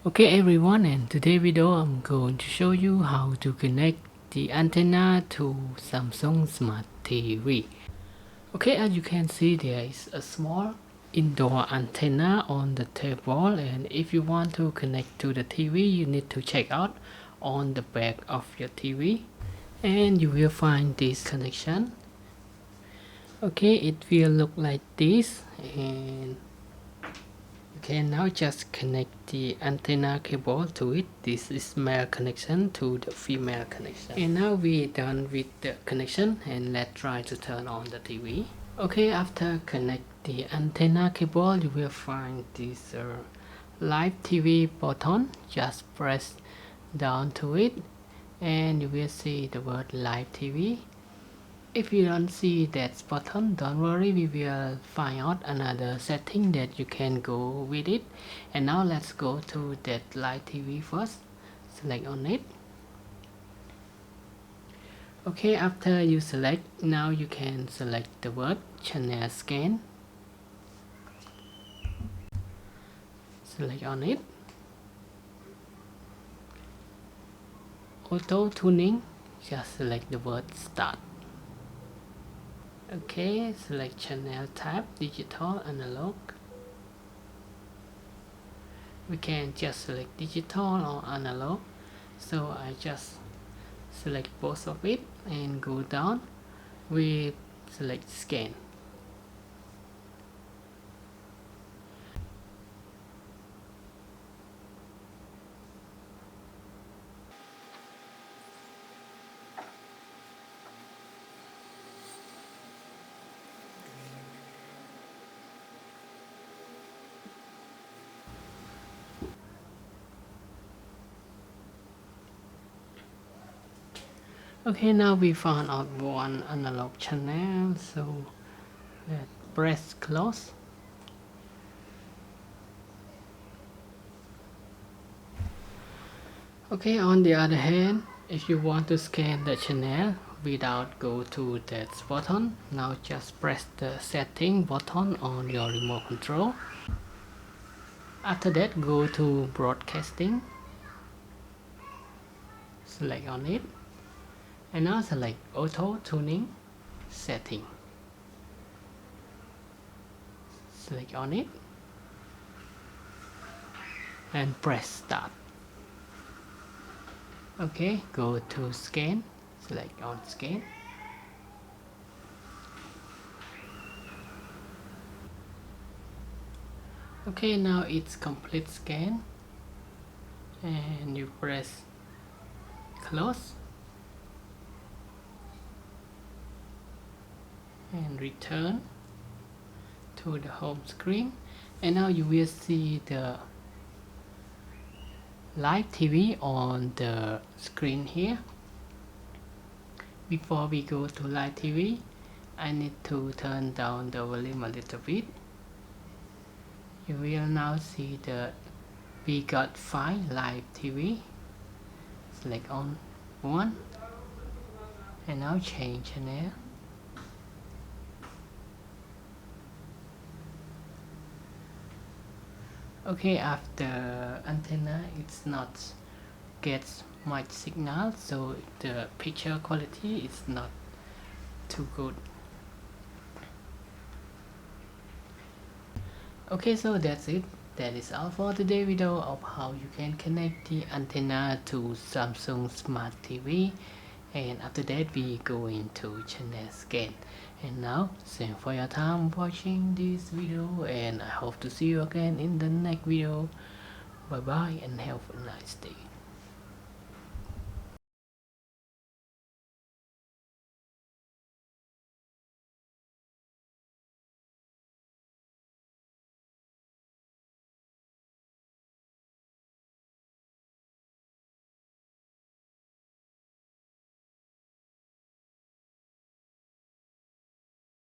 Okay everyone, and today video I'm going to show you how to connect the antenna to Samsung Smart TV. Okay, as you can see, there is a small indoor antenna on the table, and if you want to connect to the TV, you need to check out on the back of your TV and you will find this connection. Okay, it will look like this, and okay, now just connect the antenna cable to it. This is male connection to the female connection. And now we're done with the connection, and let's try to turn on the TV. Okay, after connect the antenna cable, you will find this live TV button. Just press down to it and you will see the word live TV. If you don't see that button, don't worry, we will find out another setting that you can go with it. And now let's go to that live TV first. Select on it. Okay, after you select, now you can select the word channel scan. Select on it. Auto tuning, just select the word start. Okay, select channel type, digital, analog. We can just select digital or analog, so I just select both of it and go down. We select scan. Okay, now we found out one analog channel, so let's press close. Okay, on the other hand, if you want to scan the channel without go to that button, now just press the setting button on your remote control. After that, go to broadcasting, select on it, and now select auto tuning setting. Select on it and press start. Okay, go to scan, select on scan. Okay, now it's complete scan, and you press close and return to the home screen, and now you will see the live TV on the screen here. Before we go to live TV, I need to turn down the volume a little bit. You will now see the we got 5 live TV. Select on one and now change channel. Okay, after antenna it's not gets much signal, so the picture quality is not too good. Okay, so that's it. That is all for today's video of how you can connect the antenna to Samsung Smart TV. And after that we go into channel scan. And now thank you for your time watching this video, and I hope to see you again in the next video. Bye bye and have a nice day.